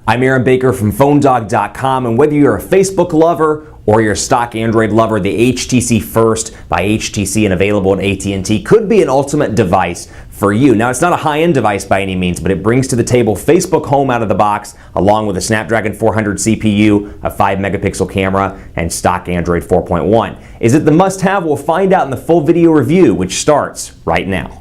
I'm Aaron Baker from PhoneDog.com, and whether you're a Facebook lover or you're a stock Android lover, the HTC First by HTC and available at AT&T could be an ultimate device for you. Now, it's not a high-end device by any means, but it brings to the table Facebook Home out of the box, along with a Snapdragon 400 CPU, a 5-megapixel camera, and stock Android 4.1. Is it the must-have? We'll find out in the full video review, which starts right now.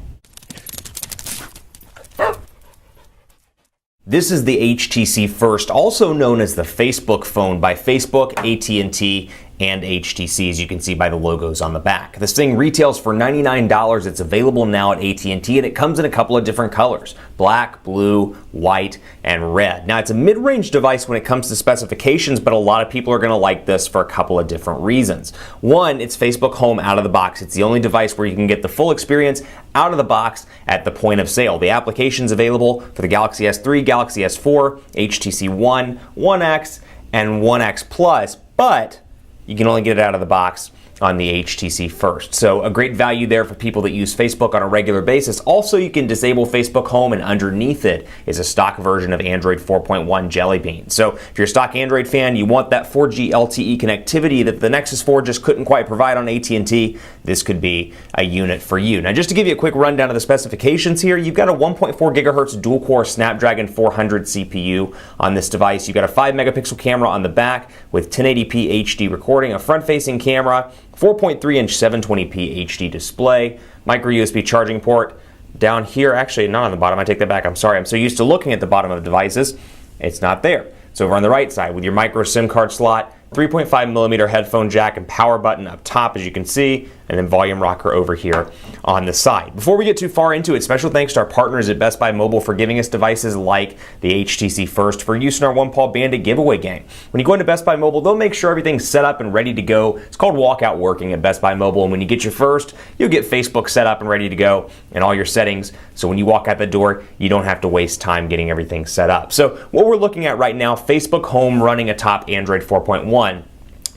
This is the HTC First, also known as the Facebook phone by Facebook, AT&T, and HTC, as you can see by the logos on the back. This thing retails for $99. It's available now at AT&T, and it comes in a couple of different colors: black, blue, white, and red. Now, it's a mid-range device when it comes to specifications, but a lot of people are going to like this for a couple of different reasons. One, it's Facebook Home out of the box. It's the only device where you can get the full experience out of the box at the point of sale. The application's available for the Galaxy S3, Galaxy S4, HTC One, One X, and One X Plus, but you can only get it out of the box on the HTC First. So a great value there for people that use Facebook on a regular basis. Also, you can disable Facebook Home, and underneath it is a stock version of Android 4.1 Jelly Bean. So if you're a stock Android fan, you want that 4G LTE connectivity that the Nexus 4 just couldn't quite provide on AT&T, this could be a unit for you. Now, just to give you a quick rundown of the specifications here, you've got a 1.4 gigahertz dual-core Snapdragon 400 CPU on this device. You've got a 5-megapixel camera on the back with 1080p HD recording, a front-facing camera, 4.3-inch 720p HD display, micro USB charging port down here. Actually, not on the bottom. I take that back. I'm sorry. I'm so used to looking at the bottom of the devices. It's not there. It's over on the right side with your micro SIM card slot, 3.5mm headphone jack, and power button up top, as you can see, and then volume rocker over here on the side. Before we get too far into it, special thanks to our partners at Best Buy Mobile for giving us devices like the HTC First for use in our One Paw Bandit giveaway game. When you go into Best Buy Mobile, they'll make sure everything's set up and ready to go. It's called walkout working at Best Buy Mobile, and when you get your First, you'll get Facebook set up and ready to go and all your settings, so when you walk out the door, you don't have to waste time getting everything set up. So what we're looking at right now, Facebook Home running atop Android 4.1.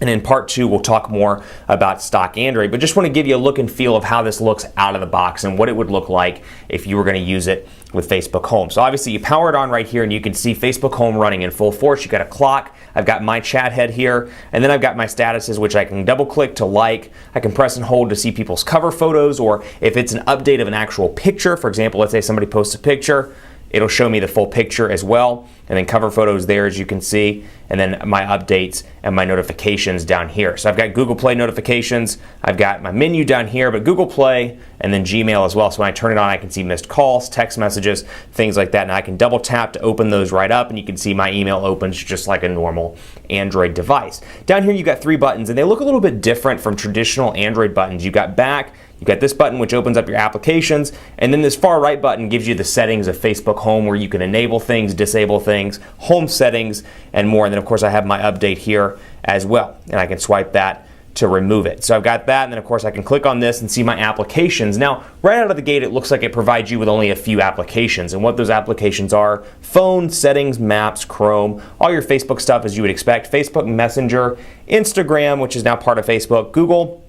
And in part two, we'll talk more about stock Android, but just want to give you a look and feel of how this looks out of the box and what it would look like if you were going to use it with Facebook Home. So obviously you power it on right here and you can see Facebook Home running in full force. You've got a clock. I've got my chat head here, and then I've got my statuses, which I can double click to like. I can press and hold to see people's cover photos, or if it's an update of an actual picture, for example, let's say somebody posts a picture, it'll show me the full picture as well, and then cover photos there, as you can see, and then my updates and my notifications down here. So I've got Google Play notifications, I've got my menu down here, but Google Play and then Gmail as well. So when I turn it on, I can see missed calls, text messages, things like that. And I can double tap to open those right up, and you can see my email opens just like a normal Android device. Down here you've got 3 buttons, and they look a little bit different from traditional Android buttons. You've got back, you've got this button which opens up your applications, and then this far right button gives you the settings of Facebook Home, where you can enable things, disable things, home settings, and more. And then of course I have my update here as well, and I can swipe that to remove it. So I've got that, and then of course I can click on this and see my applications. Now, right out of the gate, it looks like it provides you with only a few applications, and what those applications are: phone, settings, maps, Chrome, all your Facebook stuff as you would expect, Facebook Messenger, Instagram, which is now part of Facebook, Google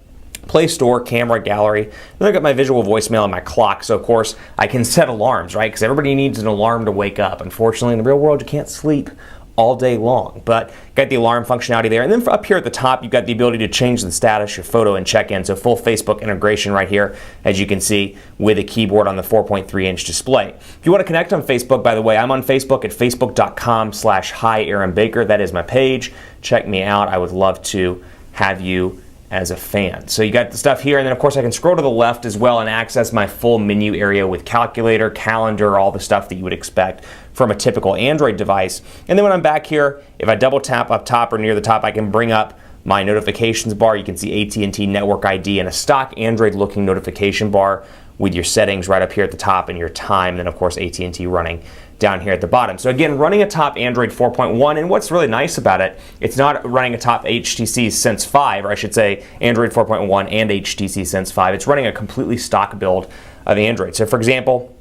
Play Store, camera, gallery. Then I've got my visual voicemail and my clock. So of course I can set alarms, right? Because everybody needs an alarm to wake up. Unfortunately, in the real world, you can't sleep all day long, but got the alarm functionality there. And then up here at the top, you've got the ability to change the status, your photo, and check in. So full Facebook integration right here, as you can see, with a keyboard on the 4.3-inch display. If you want to connect on Facebook, by the way, I'm on Facebook at facebook.com/hi Aaron Baker. That is my page. Check me out. I would love to have you as a fan. So you got the stuff here, and then of course I can scroll to the left as well and access my full menu area with calculator, calendar, all the stuff that you would expect from a typical Android device. And then when I'm back here, if I double tap up top or near the top, I can bring up my notifications bar. You can see AT&T Network ID and a stock Android looking notification bar with your settings right up here at the top and your time, and then of course AT&T running down here at the bottom. So again, running atop Android 4.1, and what's really nice about it, it's not running atop HTC Sense 5, or I should say Android 4.1 and HTC Sense 5. It's running a completely stock build of Android. So for example,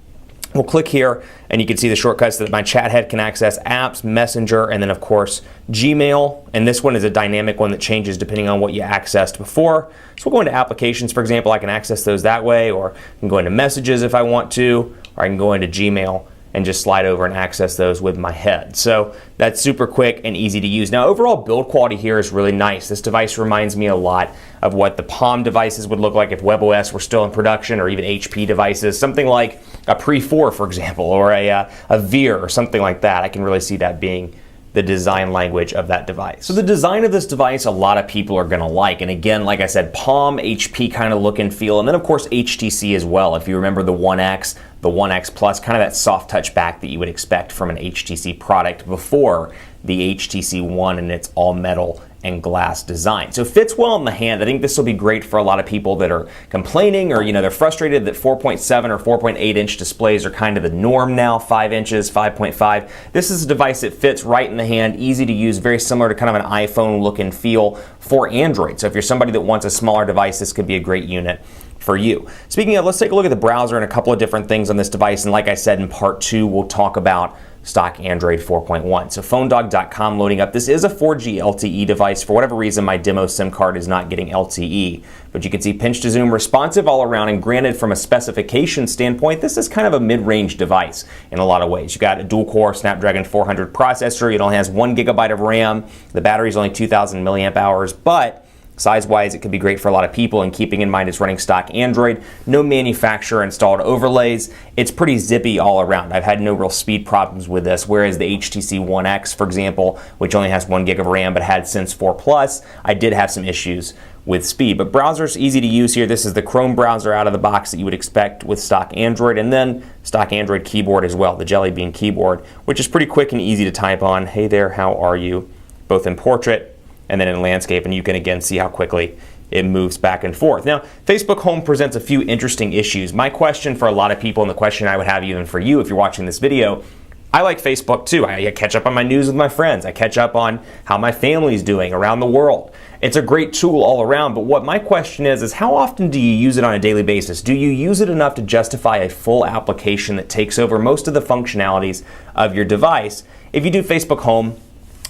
we'll click here and you can see the shortcuts that my chat head can access: apps, Messenger, and then of course Gmail. And this one is a dynamic one that changes depending on what you accessed before. So we'll go into applications, for example. I can access those that way, or I can go into messages if I want to, or I can go into Gmail and just slide over and access those with my head. So that's super quick and easy to use. Now, overall build quality here is really nice. This device reminds me a lot of what the Palm devices would look like if WebOS were still in production, or even HP devices, something like a Pre 4, for example, or a Veer or something like that. I can really see that being the design language of that device. So the design of this device, a lot of people are gonna like. And again, like I said, Palm, HP kind of look and feel, and then of course HTC as well. If you remember the One X, the One X Plus, kind of that soft touch back that you would expect from an HTC product before the HTC One and its all metal and glass design. So it fits well in the hand. I think this will be great for a lot of people that are complaining, or they're frustrated that 4.7 or 4.8 inch displays are kind of the norm now, 5 inches, 5.5. This is a device that fits right in the hand, easy to use, very similar to kind of an iPhone look and feel for Android. So if you're somebody that wants a smaller device, this could be a great unit for you. Speaking of, let's take a look at the browser and a couple of different things on this device. And like I said, in part 2, we'll talk about stock Android 4.1. So phonedog.com loading up. This is a 4G LTE device. For whatever reason, my demo SIM card is not getting LTE, but you can see pinch to zoom, responsive all around, and granted, from a specification standpoint, this is kind of a mid-range device in a lot of ways. You got a dual-core Snapdragon 400 processor. It only has 1 gigabyte of RAM. The battery is only 2,000 milliamp hours, but size-wise, it could be great for a lot of people, and keeping in mind it's running stock Android, no manufacturer-installed overlays. It's pretty zippy all around. I've had no real speed problems with this, whereas the HTC One X, for example, which only has 1 gig of RAM but had Sense 4 Plus, I did have some issues with speed. But browser's easy to use here. This is the Chrome browser out of the box that you would expect with stock Android, and then stock Android keyboard as well, the Jelly Bean keyboard, which is pretty quick and easy to type on. Hey there, how are you? Both in portrait and then in landscape, and you can again see how quickly it moves back and forth. Now, Facebook Home presents a few interesting issues. My question for a lot of people, and the question I would have even for you if you're watching this video, I like Facebook too. I catch up on my news with my friends. I catch up on how my family's doing around the world. It's a great tool all around, but what my question is how often do you use it on a daily basis? Do you use it enough to justify a full application that takes over most of the functionalities of your device? If you do, Facebook Home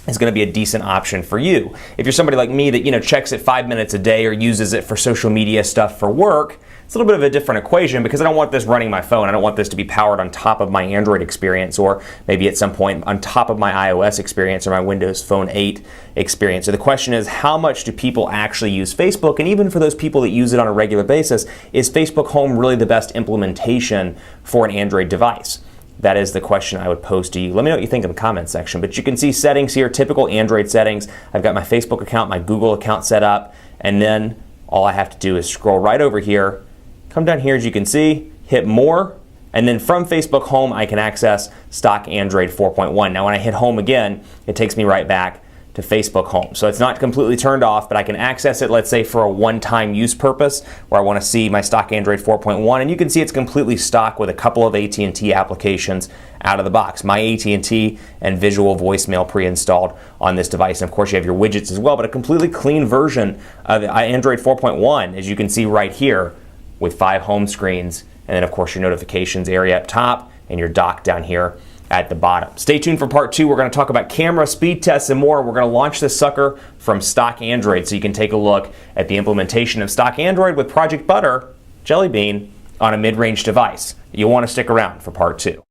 is going to be a decent option for you. If you're somebody like me that checks it 5 minutes a day or uses it for social media stuff for work, it's a little bit of a different equation, because I don't want this running my phone. I don't want this to be powered on top of my Android experience, or maybe at some point on top of my iOS experience or my Windows Phone 8 experience. So the question is, how much do people actually use Facebook? And even for those people that use it on a regular basis, is Facebook Home really the best implementation for an Android device? That is the question I would pose to you. Let me know what you think in the comments section. But you can see settings here, typical Android settings. I've got my Facebook account, my Google account set up, and then all I have to do is scroll right over here, come down here as you can see, hit more, and then from Facebook Home I can access stock Android 4.1. Now when I hit home again, it takes me right back to Facebook Home. So it's not completely turned off, but I can access it, let's say, for a one-time use purpose where I want to see my stock Android 4.1, and you can see it's completely stock with a couple of AT&T applications out of the box. My AT&T and visual voicemail pre-installed on this device, and of course you have your widgets as well, but a completely clean version of Android 4.1, as you can see right here, with 5 home screens, and then of course your notifications area up top and your dock down here at the bottom. Stay tuned for part 2. We're going to talk about camera, speed tests, and more. We're going to launch this sucker from stock Android, so you can take a look at the implementation of stock Android with Project Butter, Jelly Bean, on a mid-range device. You'll want to stick around for part 2.